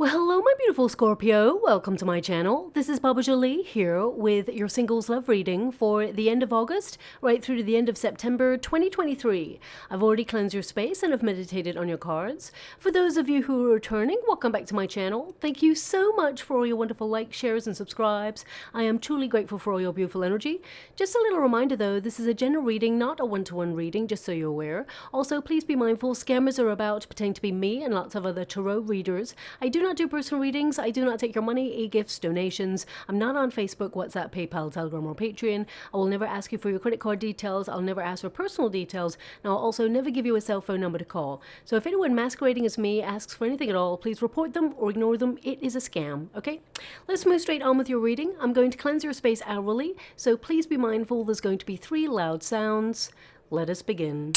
Well, hello, my beautiful Scorpio. Welcome to my channel. This is Baba Jolie here with your singles love reading for the end of August, right through to the end of September 2023. I've already cleansed your space and have meditated on your cards. For those of you who are returning, welcome back to my channel. Thank you so much for all your wonderful likes, shares, and subscribes. I am truly grateful for all your beautiful energy. Just a little reminder though, this is a general reading, not a one-to-one reading, just so you're aware. Also, please be mindful, scammers are about pretending to be me and lots of other tarot readers. I do not do personal readings. I do not take your money, e-gifts, donations. I'm not on Facebook, WhatsApp, PayPal, Telegram, or Patreon. I will never ask you for your credit card details. I'll never ask for personal details. And I'll also never give you a cell phone number to call. So if anyone masquerading as me asks for anything at all, please report them or ignore them. It is a scam, okay? Let's move straight on with your reading. I'm going to cleanse your space hourly, so please be mindful there's going to be 3 loud sounds. Let us begin.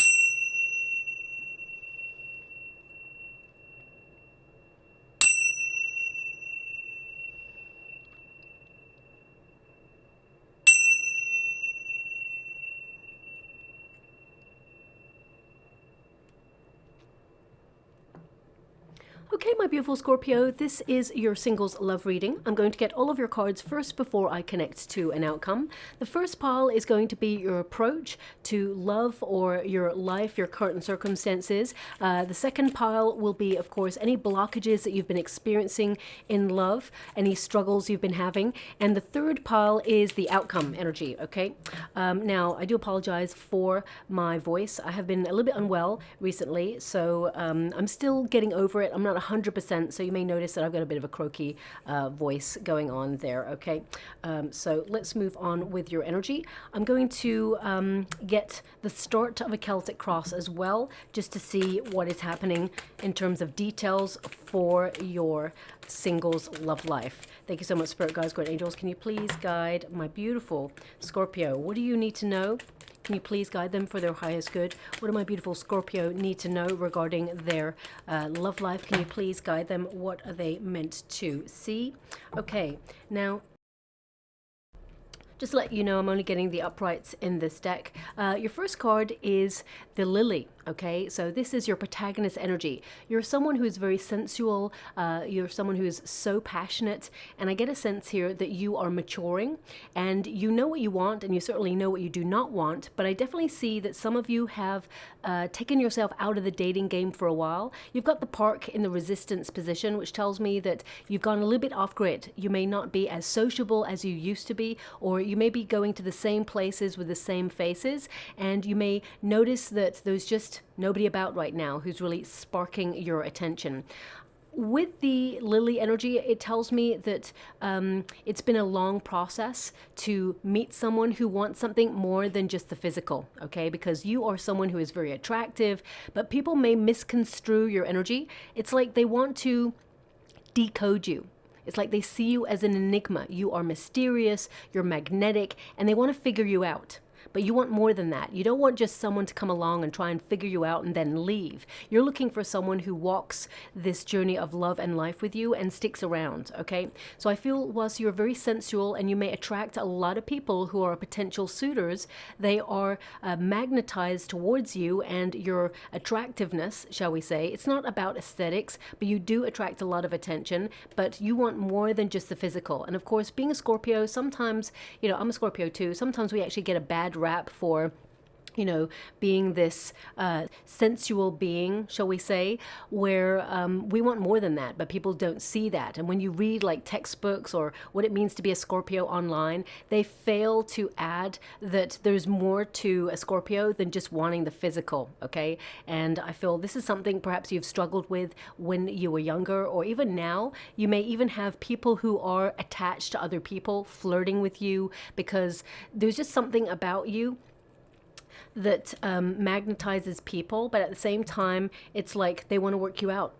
Okay, my beautiful Scorpio, this is your singles love reading. I'm going to get all of your cards first before I connect to an outcome. The first pile is going to be your approach to love or your life, your current circumstances. The second pile will be, of course, any blockages that you've been experiencing in love, any struggles you've been having. And the third pile is the outcome energy, okay? Now, I do apologize for my voice. I have been a little bit unwell recently, so I'm still getting over it. I'm not 100%, so you may notice that I've got a bit of a croaky voice going on there, okay? So let's move on with your energy. I'm going to get the start of a Celtic cross as well, just to see what is happening in terms of details for your singles love life. Thank you so much, Spirit Guides, Great Angels. Can you please guide my beautiful Scorpio? What do you need to know? Can you please guide them for their highest good? What do my beautiful Scorpio need to know regarding their love life? Can you please guide them? What are they meant to see? Okay, now, just to let you know, I'm only getting the uprights in this deck. Your first card is the Lily. Okay, so this is your protagonist energy. You're someone who's very sensual. You're someone who's so passionate. And I get a sense here that you are maturing and you know what you want and you certainly know what you do not want. But I definitely see that some of you have taken yourself out of the dating game for a while. You've got the park in the resistance position, which tells me that you've gone a little bit off grid. You may not be as sociable as you used to be, or you may be going to the same places with the same faces. And you may notice that there's just nobody about right now who's really sparking your attention. With the Lily energy, it tells me that it's been a long process to meet someone who wants something more than just the physical, okay? Because you are someone who is very attractive, but people may misconstrue your energy. It's like they want to decode you. It's like they see you as an enigma. You are mysterious, you're magnetic, and they want to figure you out. But you want more than that. You don't want just someone to come along and try and figure you out and then leave. You're looking for someone who walks this journey of love and life with you and sticks around, okay? So I feel whilst you're very sensual and you may attract a lot of people who are potential suitors, they are magnetized towards you and your attractiveness, shall we say. It's not about aesthetics, but you do attract a lot of attention, but you want more than just the physical. And of course, being a Scorpio, sometimes, you know, I'm a Scorpio too, sometimes we actually get a bad rap for, you know, being this sensual being, shall we say, where we want more than that, but people don't see that. And when you read like textbooks or what it means to be a Scorpio online, they fail to add that there's more to a Scorpio than just wanting the physical, okay? And I feel this is something perhaps you've struggled with when you were younger, or even now. You may even have people who are attached to other people flirting with you because there's just something about you that magnetizes people, but at the same time, it's like they want to work you out,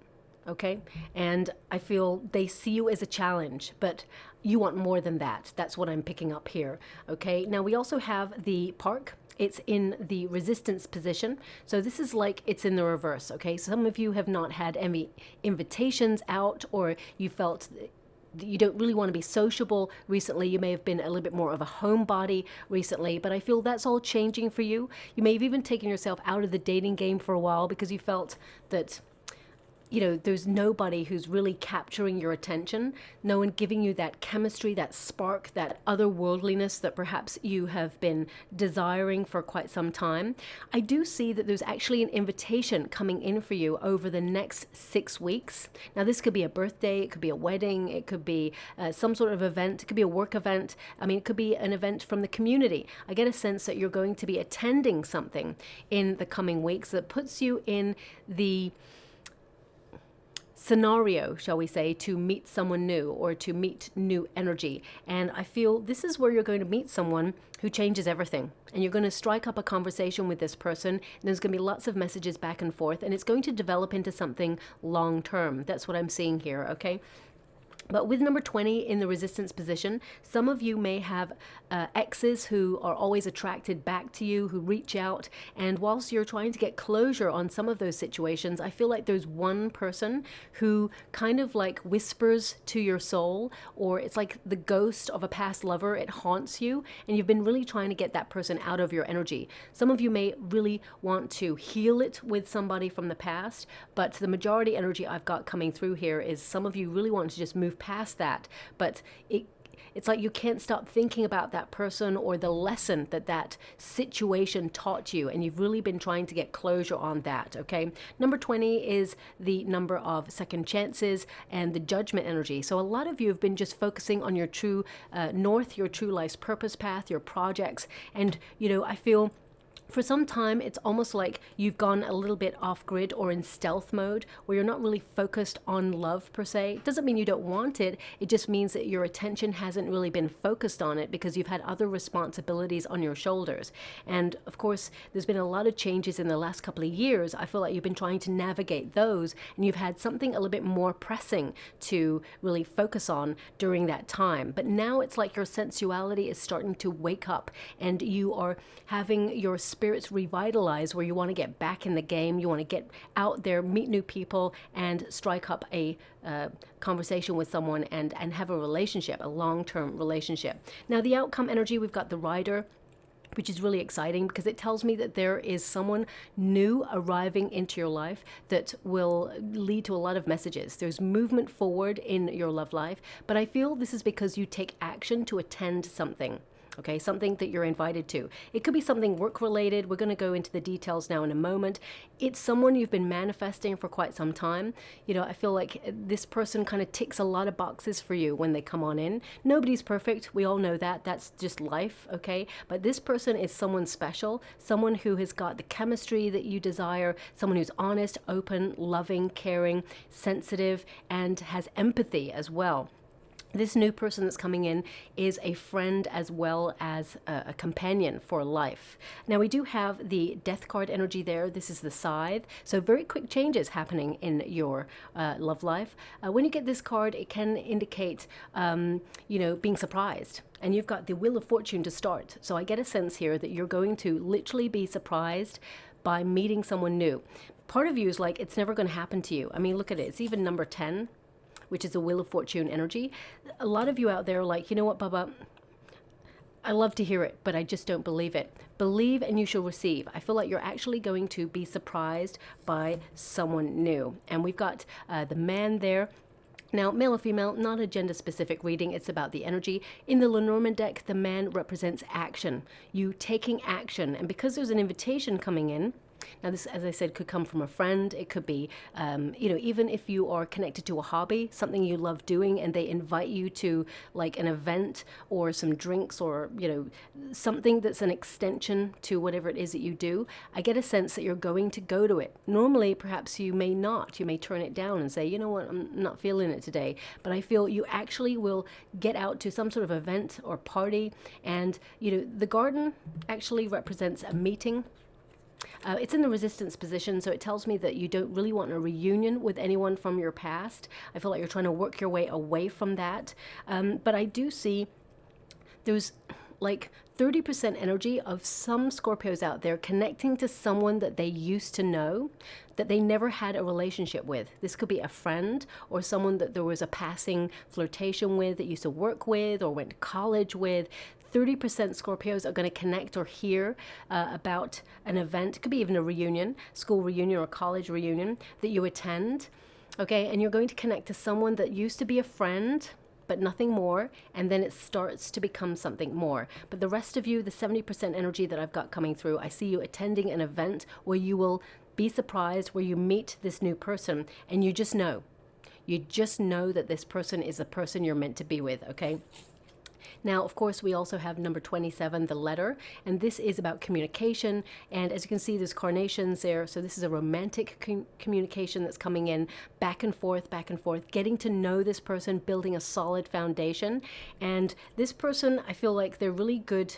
okay? And I feel they see you as a challenge, but you want more than that. That's what I'm picking up here, okay? Now, we also have the park. It's in the resistance position. So this is like it's in the reverse, okay? Some of you have not had any invitations out, or you felt you don't really want to be sociable recently. You may have been a little bit more of a homebody recently, but I feel that's all changing for you. You may have even taken yourself out of the dating game for a while because you felt that you know, there's nobody who's really capturing your attention, no one giving you that chemistry, that spark, that otherworldliness that perhaps you have been desiring for quite some time. I do see that there's actually an invitation coming in for you over the next 6 weeks. Now, this could be a birthday, it could be a wedding, it could be some sort of event, it could be a work event. I mean, it could be an event from the community. I get a sense that you're going to be attending something in the coming weeks that puts you in the scenario, shall we say, to meet someone new or to meet new energy. And I feel this is where you're going to meet someone who changes everything. And you're going to strike up a conversation with this person. And there's going to be lots of messages back and forth. And it's going to develop into something long term. That's what I'm seeing here, okay? But with number 20 in the resistance position, some of you may have exes who are always attracted back to you, who reach out. And whilst you're trying to get closure on some of those situations, I feel like there's one person who kind of like whispers to your soul, or it's like the ghost of a past lover. It haunts you, and you've been really trying to get that person out of your energy. Some of you may really want to heal it with somebody from the past, but the majority energy I've got coming through here is some of you really want to just move past that, but it's like you can't stop thinking about that person or the lesson that that situation taught you, and you've really been trying to get closure on that, okay? Number 20 is the number of second chances and the judgment energy. So a lot of you have been just focusing on your true north, your true life's purpose path, your projects, and, you know, I feel for some time, it's almost like you've gone a little bit off grid or in stealth mode where you're not really focused on love per se. It doesn't mean you don't want it. It just means that your attention hasn't really been focused on it because you've had other responsibilities on your shoulders. And of course, there's been a lot of changes in the last couple of years. I feel like you've been trying to navigate those, and you've had something a little bit more pressing to really focus on during that time. But now it's like your sensuality is starting to wake up, and you are having your spirits revitalized, where you want to get back in the game, you want to get out there, meet new people, and strike up a conversation with someone and have a relationship, a long-term relationship. Now, the outcome energy, we've got the Rider, which is really exciting because it tells me that there is someone new arriving into your life that will lead to a lot of messages. There's movement forward in your love life, but I feel this is because you take action to attend something. Okay, something that you're invited to. It could be something work-related. We're going to go into the details now in a moment. It's someone you've been manifesting for quite some time. You know, I feel like this person kind of ticks a lot of boxes for you when they come on in. Nobody's perfect. We all know that. That's just life, okay? But this person is someone special, someone who has got the chemistry that you desire, someone who's honest, open, loving, caring, sensitive, and has empathy as well. This new person that's coming in is a friend as well as a companion for life. Now, we do have the death card energy there. This is the Scythe. So very quick changes happening in your love life. When you get this card, it can indicate, you know, being surprised. And you've got the Wheel of Fortune to start. So I get a sense here that you're going to literally be surprised by meeting someone new. Part of you is like, it's never going to happen to you. I mean, look at it. It's even number 10. Which is a Wheel of Fortune energy. A lot of you out there are like, you know what, Baba, I love to hear it, but I just don't believe it. Believe and you shall receive. I feel like you're actually going to be surprised by someone new. And we've got the Man there. Now, male or female, not a gender-specific reading. It's about the energy. In the Lenormand deck, the Man represents action. You taking action. And because there's an invitation coming in, now this, as I said, could come from a friend. It could be, you know, even if you are connected to a hobby, something you love doing, and they invite you to like an event or some drinks or, you know, something that's an extension to whatever it is that you do. I get a sense that you're going to go to it. Normally, perhaps you may not. You may turn it down and say, you know what, I'm not feeling it today. But I feel you actually will get out to some sort of event or party. And, you know, the garden actually represents a meeting. It's in the resistance position, so it tells me that you don't really want a reunion with anyone from your past. I feel like you're trying to work your way away from that. But I do see there's like 30% energy of some Scorpios out there connecting to someone that they used to know, that they never had a relationship with. This could be a friend or someone that there was a passing flirtation with, that used to work with or went to college with. 30% Scorpios are going to connect or hear about an event. It could be even a reunion, school reunion or college reunion that you attend. Okay, and you're going to connect to someone that used to be a friend, but nothing more, and then it starts to become something more. But the rest of you, the 70% energy that I've got coming through, I see you attending an event where you will be surprised, where you meet this new person, and you just know. You just know that this person is the person you're meant to be with, okay? Now, of course, we also have number 27, the letter, and this is about communication. And as you can see, there's carnations there. So this is a romantic communication that's coming in back and forth, getting to know this person, building a solid foundation. And this person, I feel like they're really good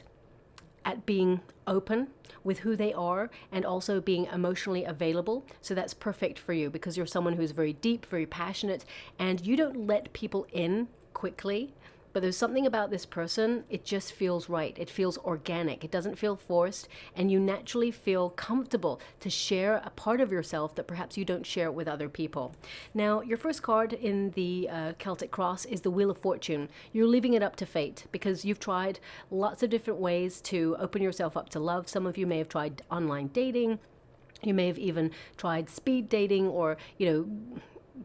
at being open with who they are and also being emotionally available. So that's perfect for you because you're someone who's very deep, very passionate, and you don't let people in quickly. But there's something about this person, it just feels right. It feels organic. It doesn't feel forced. And you naturally feel comfortable to share a part of yourself that perhaps you don't share with other people. Now, your first card in the Celtic Cross is the Wheel of Fortune. You're leaving it up to fate because you've tried lots of different ways to open yourself up to love. Some of you may have tried online dating. You may have even tried speed dating or,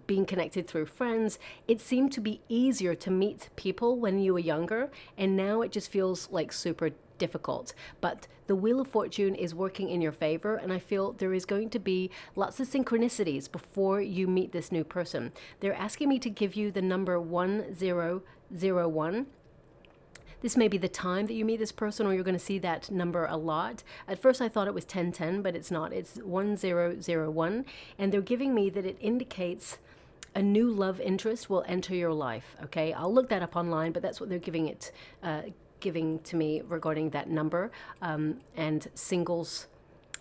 being connected through friends. It seemed to be easier to meet people when you were younger, and now it just feels like super difficult. But the Wheel of Fortune is working in your favor, and I feel there is going to be lots of synchronicities before you meet this new person. They're asking me to give you the number 1001. This may be the time that you meet this person, or you're going to see that number a lot. At first I thought it was 1010, but it's not. It's 1001. And they're giving me that it indicates a new love interest will enter your life. Okay, I'll look that up online, but that's what they're giving to me regarding that number. And singles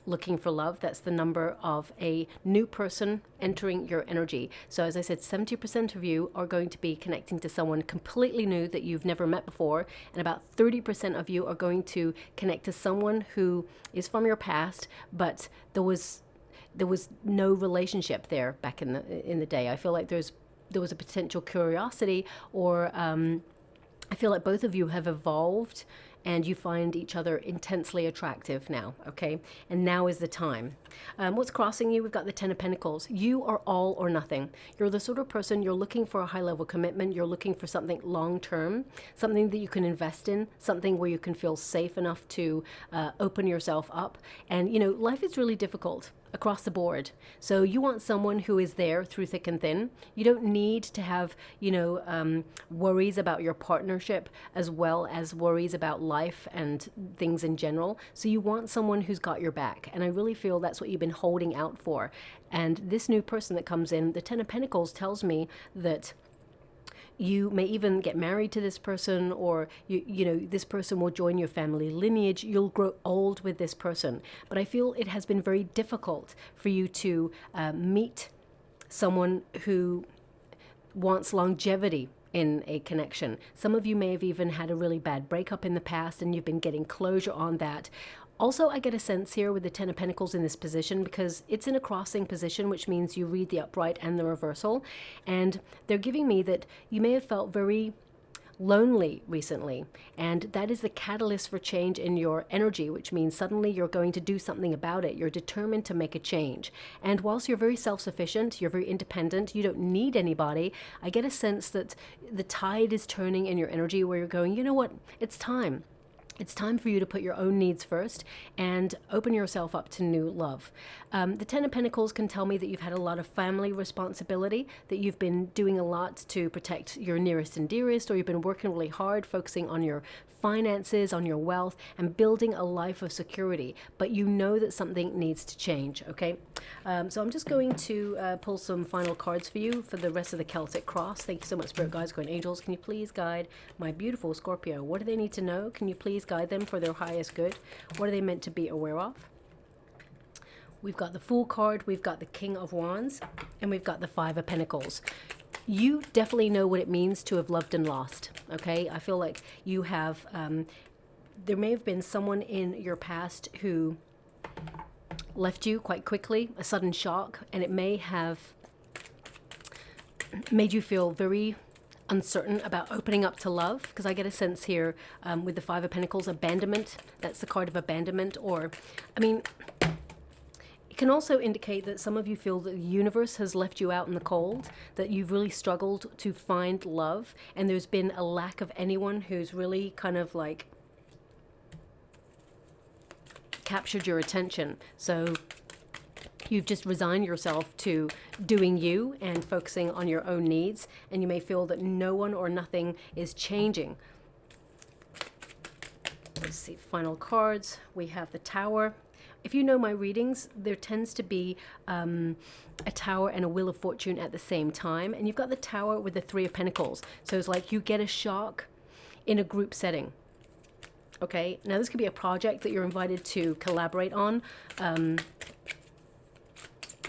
looking for love, that's the number of a new person entering your energy. So as I said, 70% of you are going to be connecting to someone completely new that you've never met before, and about 30% of you are going to connect to someone who is from your past, but there was no relationship there back in the day. I feel like there was a potential curiosity, or I feel like both of you have evolved and you find each other intensely attractive now, okay? And now is the time. What's crossing you? We've got the Ten of Pentacles. You are all or nothing. You're the sort of person, you're looking for a high-level commitment. You're looking for something long-term, something that you can invest in, something where you can feel safe enough to open yourself up. And, life is really difficult across the board. So you want someone who is there through thick and thin. You don't need to have, worries about your partnership as well as worries about life and things in general. So you want someone who's got your back. And I really feel that's what you've been holding out for. And this new person that comes in, the Ten of Pentacles, tells me that you may even get married to this person, or this person will join your family lineage. You'll grow old with this person. But I feel it has been very difficult for you to meet someone who wants longevity in a connection. Some of you may have even had a really bad breakup in the past, and you've been getting closure on that. Also, I get a sense here with the Ten of Pentacles in this position, because it's in a crossing position, which means you read the upright and the reversal. And they're giving me that you may have felt very lonely recently, and that is the catalyst for change in your energy, which means suddenly you're going to do something about it. You're determined to make a change. And whilst you're very self-sufficient, you're very independent, you don't need anybody, I get a sense that the tide is turning in your energy where you're going, you know what, it's time. It's time for you to put your own needs first and open yourself up to new love. The Ten of Pentacles can tell me that you've had a lot of family responsibility, that you've been doing a lot to protect your nearest and dearest, or you've been working really hard, focusing on your finances, on your wealth, and building a life of security. But you know that something needs to change, okay? So I'm just going to pull some final cards for you for the rest of the Celtic Cross. Thank you so much, Spirit Guides, Guardian Angels. Can you please guide my beautiful Scorpio? What do they need to know? Can you please guide them for their highest good? What are they meant to be aware of? We've got the Fool card, we've got the King of Wands, and we've got the Five of Pentacles. You definitely know what it means to have loved and lost, okay? I feel like you have, there may have been someone in your past who left you quite quickly, a sudden shock, and it may have made you feel very uncertain about opening up to love, because I get a sense here with the Five of Pentacles, abandonment. That's the card of abandonment, or, I mean, It can also indicate that some of you feel that the universe has left you out in the cold, that you've really struggled to find love, and there's been a lack of anyone who's really kind of like captured your attention. So you've just resigned yourself to doing you and focusing on your own needs, and you may feel that no one or nothing is changing. Let's see, final cards. We have the Tower. If you know my readings, there tends to be a Tower and a Wheel of Fortune at the same time. And you've got the Tower with the Three of Pentacles. So it's like you get a shock in a group setting. Okay, now this could be a project that you're invited to collaborate on. I'm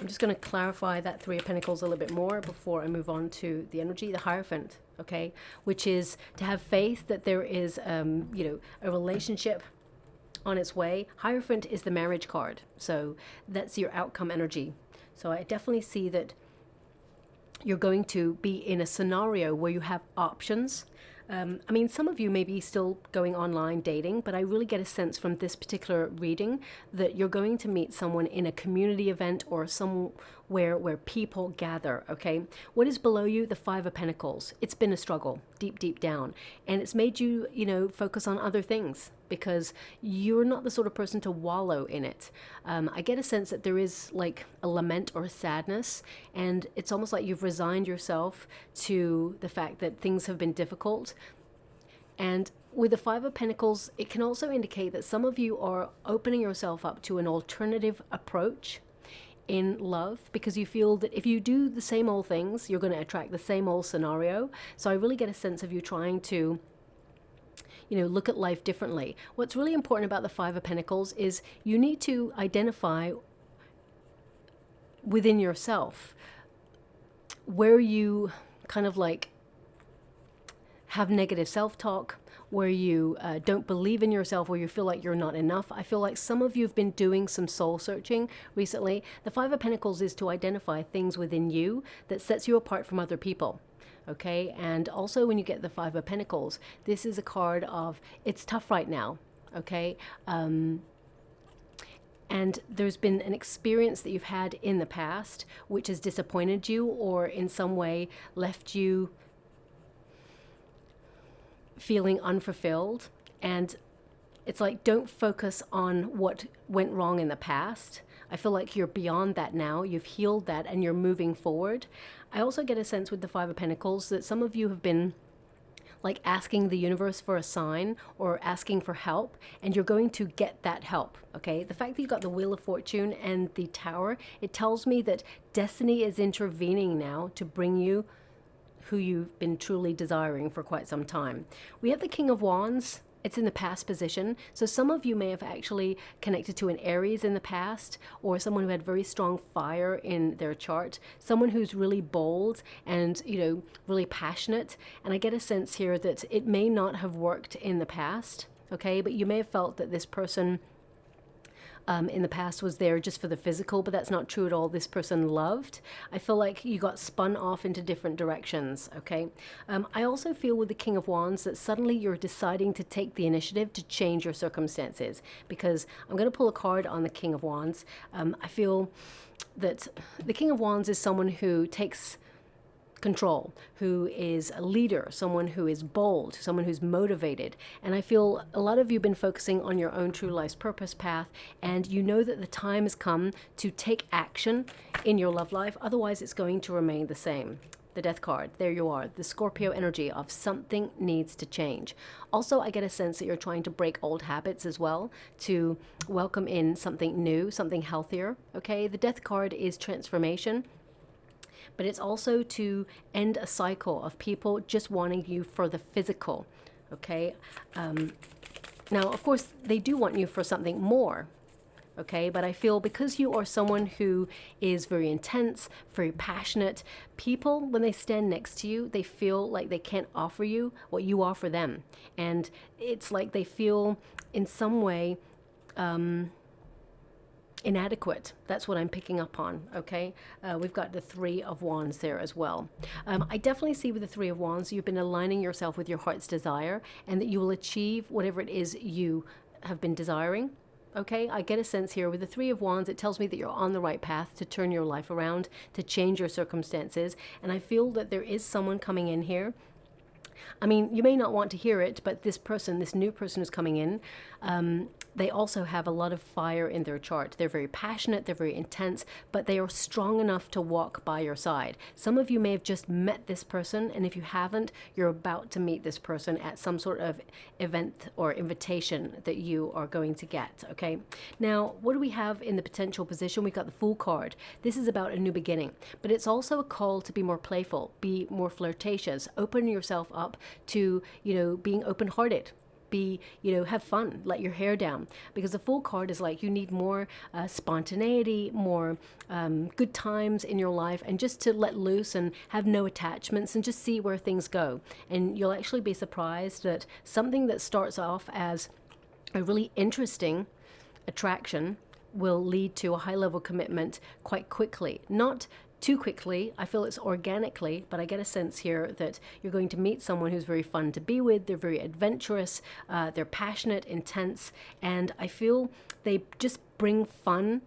just going to clarify that Three of Pentacles a little bit more before I move on to the energy, the Hierophant, okay, which is to have faith that there is, you know, a relationship on its way. Hierophant is the marriage card, so that's your outcome energy. So I definitely see that you're going to be in a scenario where you have options. I mean, some of you may be still going online dating, but I really get a sense from this particular reading that you're going to meet someone in a community event or somewhere where people gather, okay? What is below you? The Five of Pentacles. It's been a struggle deep, deep down, and it's made you, you know, focus on other things because you're not the sort of person to wallow in it. I get a sense that there is like a lament or a sadness, and it's almost like you've resigned yourself to the fact that things have been difficult. And with the Five of Pentacles, it can also indicate that some of you are opening yourself up to an alternative approach in love, because you feel that if you do the same old things, you're going to attract the same old scenario. So I really get a sense of you trying to, you know, look at life differently. What's really important about the Five of Pentacles is you need to identify within yourself where you kind of like have negative self-talk, where you don't believe in yourself, where you feel like you're not enough. I feel like some of you have been doing some soul searching recently. The Five of Pentacles is to identify things within you that sets you apart from other people. Okay, and also when you get the Five of Pentacles, this is a card of it's tough right now. Okay, and there's been an experience that you've had in the past which has disappointed you or in some way left you feeling unfulfilled. And it's like, don't focus on what went wrong in the past. I feel like you're beyond that now. You've healed that and you're moving forward. I also get a sense with the Five of Pentacles that some of you have been like asking the universe for a sign or asking for help, and you're going to get that help, okay? The fact that you got the Wheel of Fortune and the Tower, it tells me that destiny is intervening now to bring you who you've been truly desiring for quite some time. We have the King of Wands. It's in the past position. So some of you may have actually connected to an Aries in the past, or someone who had very strong fire in their chart, someone who's really bold and, you know, really passionate. And I get a sense here that it may not have worked in the past, okay? But you may have felt that this person in the past was there just for the physical, but that's not true at all. This person loved. I feel like you got spun off into different directions, okay? I also feel with the King of Wands that suddenly you're deciding to take the initiative to change your circumstances, because I'm going to pull a card on the King of Wands. I feel that the King of Wands is someone who takes control, who is a leader, someone who is bold, someone who's motivated. And I feel a lot of you have been focusing on your own true life's purpose path, and you know that the time has come to take action in your love life. Otherwise, it's going to remain the same. The Death card, there you are, the Scorpio energy of something needs to change. Also, I get a sense that you're trying to break old habits as well, to welcome in something new, something healthier, okay? The Death card is transformation, but it's also to end a cycle of people just wanting you for the physical, okay? Now, of course, they do want you for something more, okay? But I feel because you are someone who is very intense, very passionate, people, when they stand next to you, they feel like they can't offer you what you offer them. And it's like they feel in some way inadequate. That's what I'm picking up on, okay? We've got the Three of Wands there as well. I definitely see with the Three of Wands, you've been aligning yourself with your heart's desire, and that you will achieve whatever it is you have been desiring. Okay, I get a sense here with the Three of Wands, it tells me that you're on the right path to turn your life around, to change your circumstances. And I feel that there is someone coming in here. I mean, you may not want to hear it, but this person, this new person who's coming in, they also have a lot of fire in their chart. They're very passionate, they're very intense, but they are strong enough to walk by your side. Some of you may have just met this person, and if you haven't, you're about to meet this person at some sort of event or invitation that you are going to get, okay? Now, what do we have in the potential position? We've got the Fool card. This is about a new beginning, but it's also a call to be more playful, be more flirtatious, open yourself up to, being open-hearted. Have fun, let your hair down, because the Fool card is like you need more spontaneity, more good times in your life, and just to let loose and have no attachments and just see where things go. And you'll actually be surprised that something that starts off as a really interesting attraction will lead to a high level commitment quite quickly. Not too quickly. I feel it's organically, but I get a sense here that you're going to meet someone who's very fun to be with. They're very adventurous, they're passionate, intense, and I feel they just bring fun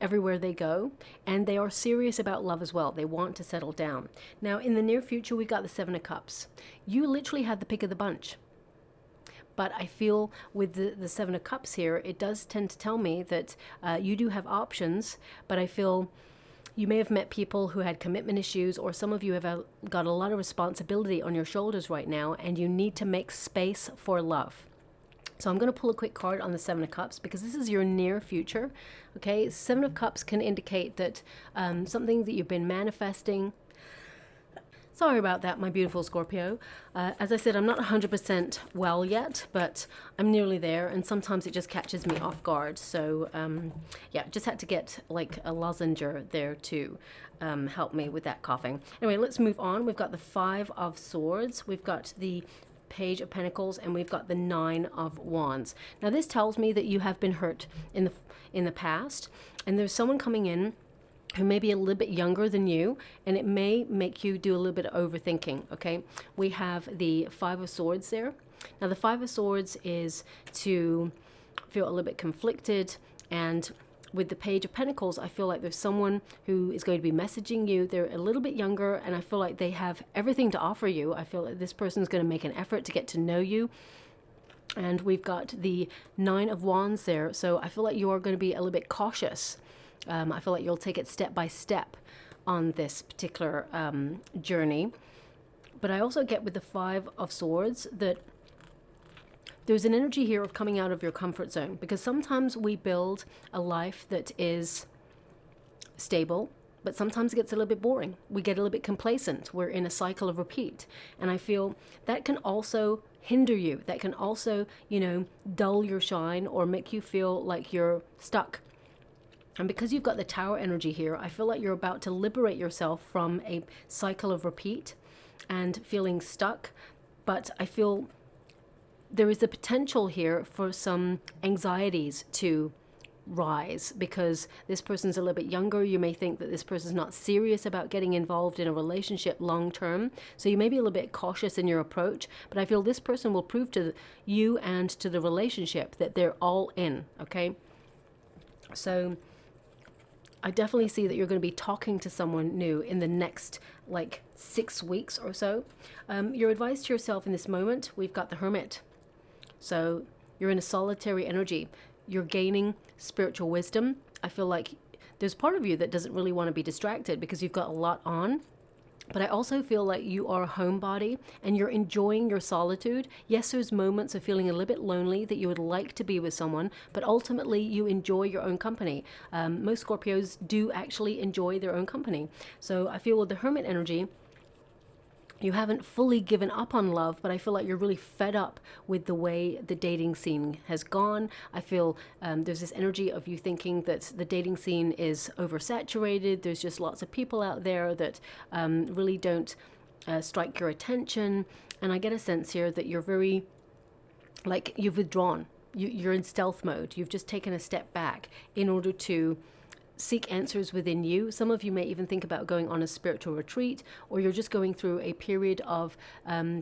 everywhere they go, and they are serious about love as well. They want to settle down. Now, in the near future, we got the Seven of Cups. You literally had the pick of the bunch. But I feel with the Seven of Cups here, it does tend to tell me that you do have options, but I feel you may have met people who had commitment issues, or some of you have got a lot of responsibility on your shoulders right now, and you need to make space for love. So I'm going to pull a quick card on the Seven of Cups because this is your near future. Okay, Seven of Cups can indicate that something that you've been manifesting. Sorry about that, my beautiful Scorpio. As I said, I'm not 100% well yet, but I'm nearly there, and sometimes it just catches me off guard. So, yeah, just had to get like a lozenge there to help me with that coughing. Anyway, let's move on. We've got the Five of Swords. We've got the Page of Pentacles, and we've got the Nine of Wands. Now, this tells me that you have been hurt in the past, and there's someone coming in who may be a little bit younger than you, and it may make you do a little bit of overthinking, okay? We have the Five of Swords there. Now, the Five of Swords is to feel a little bit conflicted, and with the Page of Pentacles, I feel like there's someone who is going to be messaging you. They're a little bit younger, and I feel like they have everything to offer you. I feel like this person is going to make an effort to get to know you. And we've got the Nine of Wands there, so I feel like you are going to be a little bit cautious. I feel like you'll take it step by step on this particular journey. But I also get with the Five of Swords that there's an energy here of coming out of your comfort zone, because sometimes we build a life that is stable, but sometimes it gets a little bit boring. We get a little bit complacent. We're in a cycle of repeat. And I feel that can also hinder you. That can also, dull your shine or make you feel like you're stuck. And because you've got the Tower energy here, I feel like you're about to liberate yourself from a cycle of repeat and feeling stuck. But I feel there is the potential here for some anxieties to rise, because this person's a little bit younger. You may think that this person's not serious about getting involved in a relationship long term. So you may be a little bit cautious in your approach, but I feel this person will prove to you and to the relationship that they're all in, okay? So I definitely see that you're going to be talking to someone new in the next 6 weeks or so. Your advice to yourself in this moment, we've got the Hermit. So you're in a solitary energy. You're gaining spiritual wisdom. I feel like there's part of you that doesn't really want to be distracted because you've got a lot on. But I also feel like you are a homebody and you're enjoying your solitude. Yes, there's moments of feeling a little bit lonely that you would like to be with someone, but ultimately you enjoy your own company. Most Scorpios do actually enjoy their own company. So I feel with the Hermit energy, you haven't fully given up on love, but I feel like you're really fed up with the way the dating scene has gone. I feel there's this energy of you thinking that the dating scene is oversaturated. There's just lots of people out there that really don't strike your attention. And I get a sense here that you're very, you've withdrawn. You're in stealth mode. You've just taken a step back in order to seek answers within you. Some of you may even think about going on a spiritual retreat, or you're just going through a period of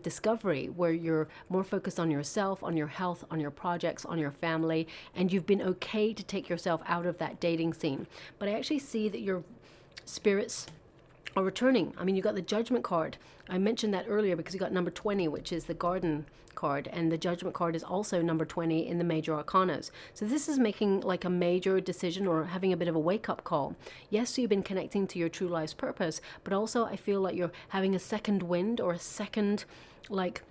discovery where you're more focused on yourself, on your health, on your projects, on your family, and you've been okay to take yourself out of that dating scene. But I actually see that your spirits are returning. I mean, you got the Judgment card. I mentioned that earlier because you got number 20, which is the Garden card, and the Judgment card is also number 20 in the major arcanas. So this is making like a major decision or having a bit of a wake-up call. Yes, you've been connecting to your true life's purpose, but also I feel like you're having a second wind, or a second, like,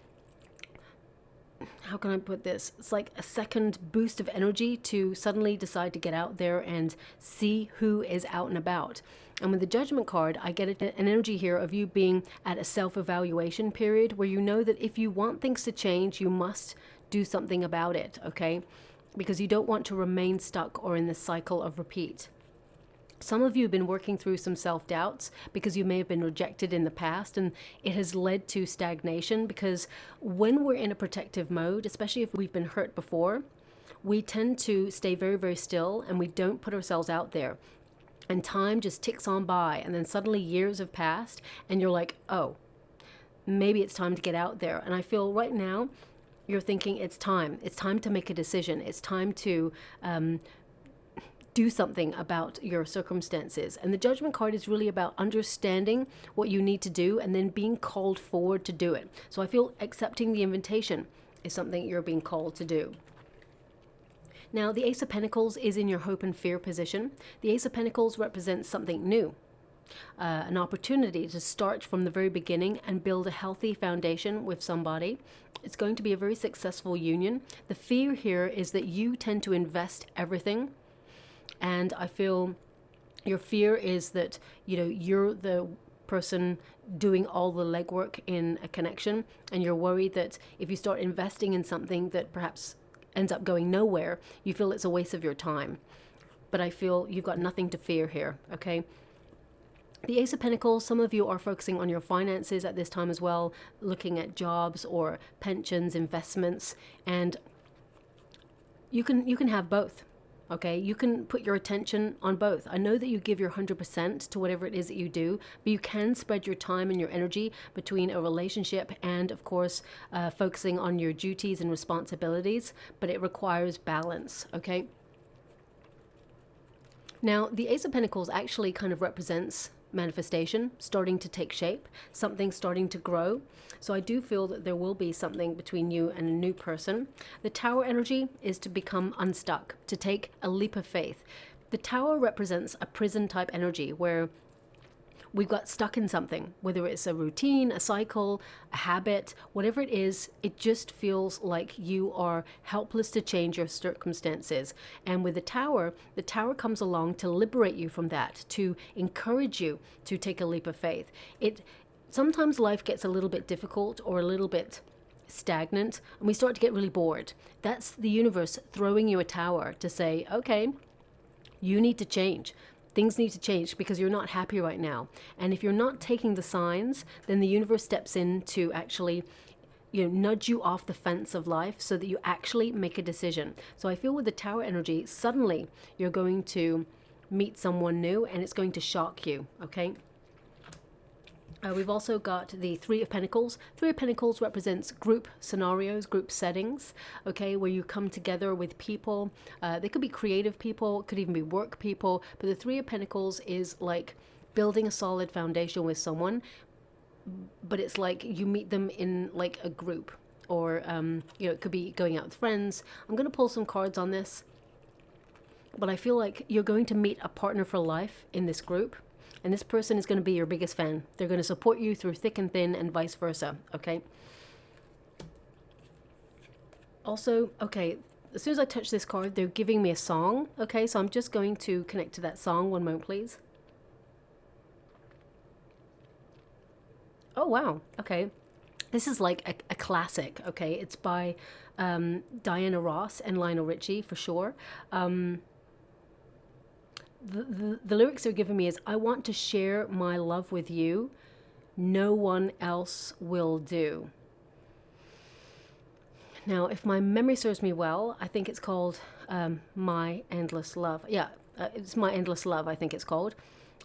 how can I put this? It's like a second boost of energy to suddenly decide to get out there and see who is out and about. And with the Judgment card, I get an energy here of you being at a self-evaluation period where you know that if you want things to change, you must do something about it, okay? Because you don't want to remain stuck or in this cycle of repeat. Some of you have been working through some self-doubts because you may have been rejected in the past, and it has led to stagnation, because when we're in a protective mode, especially if we've been hurt before, we tend to stay very, very still and we don't put ourselves out there. And time just ticks on by, and then suddenly years have passed and you're like, oh, maybe it's time to get out there. And I feel right now you're thinking it's time to make a decision. It's time to do something about your circumstances. And the Judgment card is really about understanding what you need to do and then being called forward to do it. So I feel accepting the invitation is something you're being called to do. Now, the Ace of Pentacles is in your hope and fear position. The Ace of Pentacles represents something new, an opportunity to start from the very beginning and build a healthy foundation with somebody. It's going to be a very successful union. The fear here is that you tend to invest everything. And I feel your fear is that, you're the person doing all the legwork in a connection, and you're worried that if you start investing in something that perhaps ends up going nowhere, you feel it's a waste of your time. But I feel you've got nothing to fear here, okay? The Ace of Pentacles, some of you are focusing on your finances at this time as well, looking at jobs or pensions, investments, and you can have both. Okay, you can put your attention on both. I know that you give your 100% to whatever it is that you do, but you can spread your time and your energy between a relationship and, of course, focusing on your duties and responsibilities, but it requires balance, okay? Now, the Ace of Pentacles actually kind of represents manifestation starting to take shape, something starting to grow. So I do feel that there will be something between you and a new person. The Tower energy is to become unstuck, to take a leap of faith. The Tower represents a prison type energy where we've got stuck in something, whether it's a routine, a cycle, a habit, whatever it is, it just feels like you are helpless to change your circumstances. And with the Tower comes along to liberate you from that, to encourage you to take a leap of faith. Sometimes life gets a little bit difficult or a little bit stagnant, and we start to get really bored. That's the universe throwing you a Tower to say, okay, you need to change. Things need to change because you're not happy right now. And if you're not taking the signs, then the universe steps in to actually, nudge you off the fence of life so that you actually make a decision. So I feel with the Tower energy, suddenly you're going to meet someone new and it's going to shock you, okay? We've also got the Three of Pentacles. Three of Pentacles represents group scenarios, group settings, okay, where you come together with people. They could be creative people, could even be work people, but the Three of Pentacles is like building a solid foundation with someone, but it's like you meet them in like a group, or, it could be going out with friends. I'm going to pull some cards on this, but I feel like you're going to meet a partner for life in this group. And this person is going to be your biggest fan. They're going to support you through thick and thin and vice versa, okay? Also, okay, as soon as I touch this card, they're giving me a song, okay? So I'm just going to connect to that song. One moment, please. Oh, wow, okay. This is like a classic, okay? It's by Diana Ross and Lionel Richie, for sure. The lyrics they're giving me is, I want to share my love with you. No one else will do. Now, if my memory serves me well, I think it's called My Endless Love. Yeah, It's My Endless Love, I think it's called.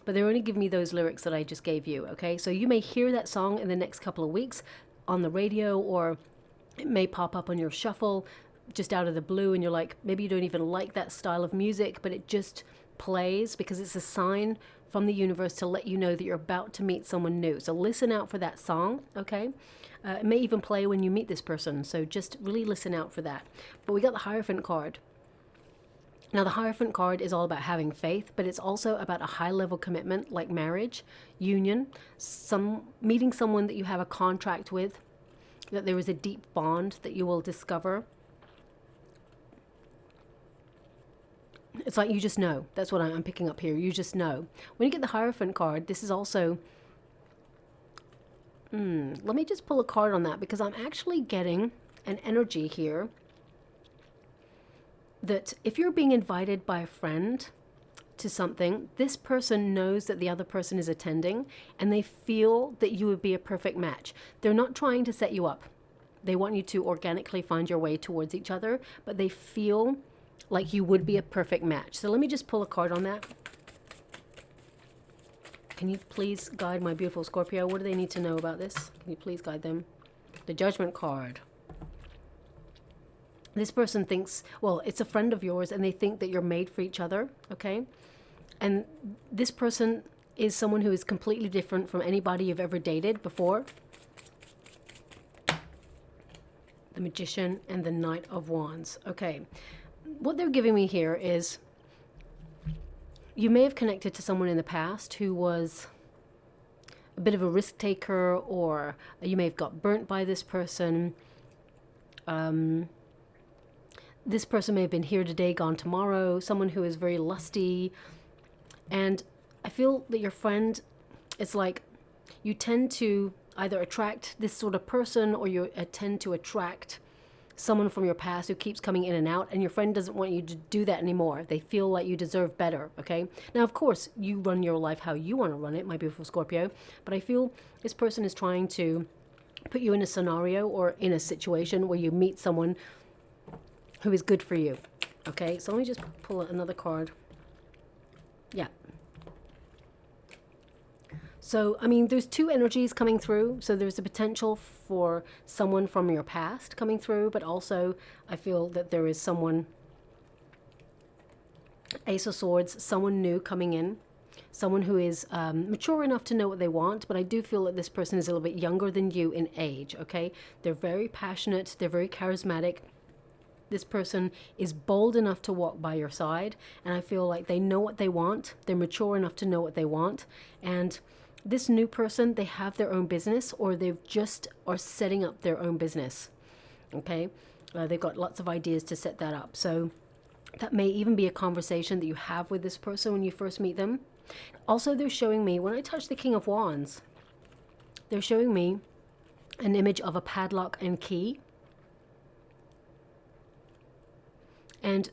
But they're only giving me those lyrics that I just gave you, okay? So you may hear that song in the next couple of weeks on the radio, or it may pop up on your shuffle just out of the blue, and you're like, maybe you don't even like that style of music, but it just plays because it's a sign from the universe to let you know that you're about to meet someone new. So listen out for that song, okay? It may even play when you meet this person, so just really listen out for that. But we got the Hierophant card. Now, the Hierophant card is all about having faith, but it's also about a high-level commitment, like marriage, union, meeting someone that you have a contract with, that there is a deep bond that you will discover. It's like you just know. That's what I'm picking up here. You just know. When you get the Hierophant card, this is also... let me just pull a card on that, because I'm actually getting an energy here that if you're being invited by a friend to something, this person knows that the other person is attending, and they feel that you would be a perfect match. They're not trying to set you up. They want you to organically find your way towards each other, but they feel like you would be a perfect match. So let me just pull a card on that. Can you please guide my beautiful Scorpio? What do they need to know about this? Can you please guide them? The Judgment card. This person thinks, well, it's a friend of yours, and they think that you're made for each other, okay? And this person is someone who is completely different from anybody you've ever dated before. The Magician and the Knight of Wands. Okay. What they're giving me here is you may have connected to someone in the past who was a bit of a risk taker, or you may have got burnt by this person. This person may have been here today, gone tomorrow, someone who is very lusty. And I feel that your friend, it's like you tend to either attract this sort of person, or you tend to attract someone from your past who keeps coming in and out, and your friend doesn't want you to do that anymore. They feel like you deserve better, okay? Now, of course, you run your life how you want to run it, my beautiful Scorpio, but I feel this person is trying to put you in a scenario or in a situation where you meet someone who is good for you, okay? So let me just pull another card. Yeah. So, I mean, there's two energies coming through. So there's the potential for someone from your past coming through, but also I feel that there is someone, Ace of Swords, someone new coming in, someone who is mature enough to know what they want, but I do feel that this person is a little bit younger than you in age, okay? They're very passionate, they're very charismatic. This person is bold enough to walk by your side, and I feel like they know what they want. They're mature enough to know what they want, and this new person, they have their own business, or they've just are setting up their own business, okay? They've got lots of ideas to set that up. So that may even be a conversation that you have with this person when you first meet them. Also, they're showing me, when I touch the King of Wands, they're showing me an image of a padlock and key. And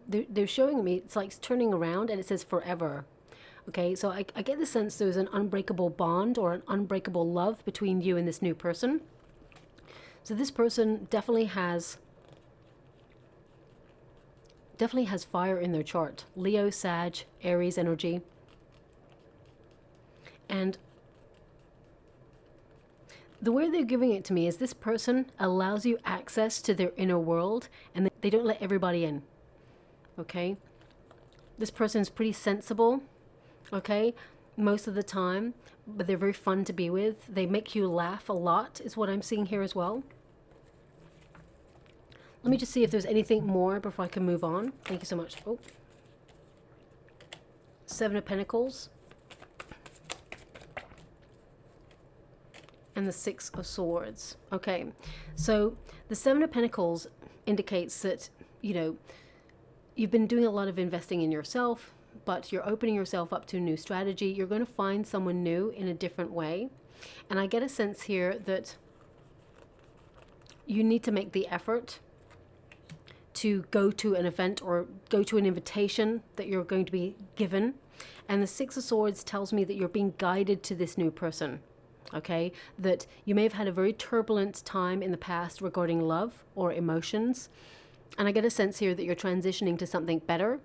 they're showing me, it's like it's turning around and it says forever. Okay, so I get the sense there's an unbreakable bond or an unbreakable love between you and this new person. So this person definitely has fire in their chart. Leo, Sag, Aries energy. And the way they're giving it to me is this person allows you access to their inner world, and they don't let everybody in. Okay? This person is pretty sensible, okay, most of the time, but they're very fun to be with. They make you laugh a lot, is what I'm seeing here as well. Let me just see if there's anything more before I can move on. Thank you so much. Oh. Seven of Pentacles. And the Six of Swords. Okay, so the Seven of Pentacles indicates that, you know, you've been doing a lot of investing in yourself, but you're opening yourself up to a new strategy. You're going to find someone new in a different way. And I get a sense here that you need to make the effort to go to an event or go to an invitation that you're going to be given. And the Six of Swords tells me that you're being guided to this new person. Okay, that you may have had a very turbulent time in the past regarding love or emotions. And I get a sense here that you're transitioning to something better.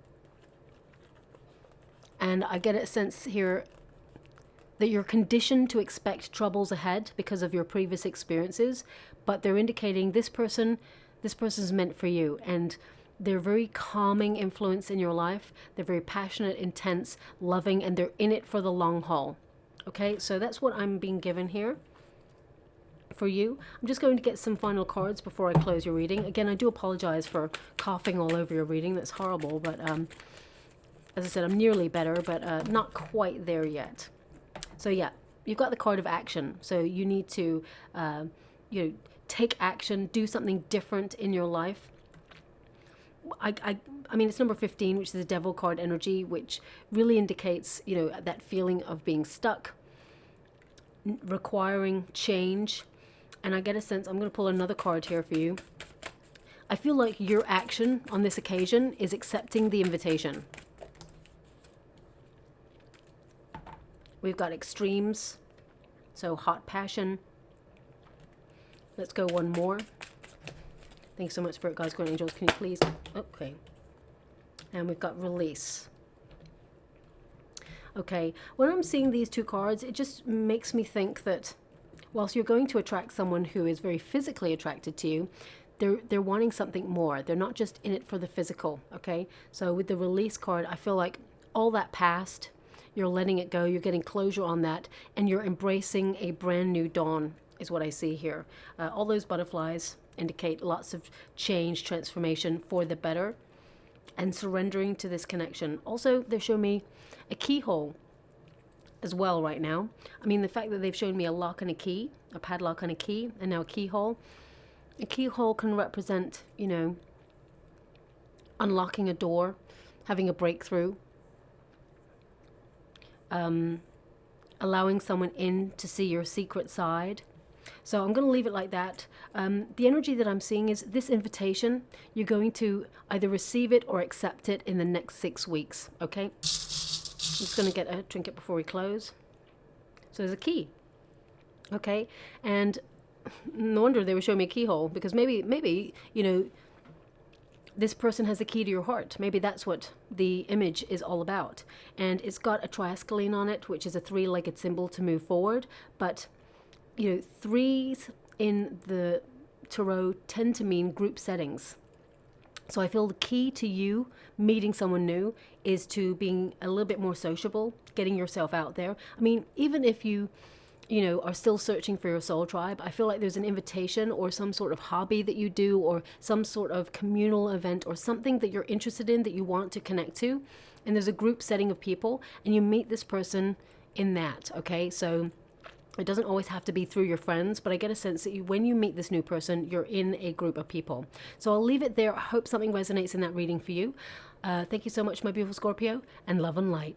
And I get a sense here that you're conditioned to expect troubles ahead because of your previous experiences, but they're indicating this person's meant for you, and they're very calming influence in your life. They're very passionate, intense, loving, and they're in it for the long haul. Okay, so that's what I'm being given here for you. I'm just going to get some final cards before I close your reading. Again, I do apologize for coughing all over your reading. That's horrible, but as I said, I'm nearly better, but not quite there yet. So yeah, you've got the card of action. So you need to, take action, do something different in your life. I mean, it's number 15, which is the Devil card energy, which really indicates, that feeling of being stuck, requiring change. And I get a sense, I'm going to pull another card here for you. I feel like your action on this occasion is accepting the invitation. We've got extremes, so hot passion. Let's go one more. Thanks so much, Spirit Guides, Guardian Angels. Can you please? Okay. And we've got release. Okay. When I'm seeing these two cards, it just makes me think that whilst you're going to attract someone who is very physically attracted to you, they're wanting something more. They're not just in it for the physical. Okay. So with the release card, I feel like all that past, you're letting it go, you're getting closure on that, and you're embracing a brand new dawn, is what I see here. All those butterflies indicate lots of change, transformation for the better, and surrendering to this connection. Also, they show me a keyhole as well right now. I mean, the fact that they've shown me a lock and a key, a padlock and a key, and now a keyhole. A keyhole can represent, unlocking a door, having a breakthrough, allowing someone in to see your secret side. So I'm going to leave it like that. The energy that I'm seeing is this invitation. You're going to either receive it or accept it in the next 6 weeks. Okay. I'm just going to get a trinket before we close. So there's a key. Okay. And no wonder they were showing me a keyhole, because maybe, this person has the key to your heart. Maybe that's what the image is all about. And it's got a triascaline on it, which is a 3-legged symbol to move forward. But, 3s in the tarot tend to mean group settings. So I feel the key to you meeting someone new is to being a little bit more sociable, getting yourself out there. I mean, even if you are still searching for your soul tribe, I feel like there's an invitation or some sort of hobby that you do, or some sort of communal event or something that you're interested in that you want to connect to. And there's a group setting of people and you meet this person in that. Okay. So it doesn't always have to be through your friends, but I get a sense that when you meet this new person, you're in a group of people. So I'll leave it there. I hope something resonates in that reading for you. Thank you so much, my beautiful Scorpio, and love and light.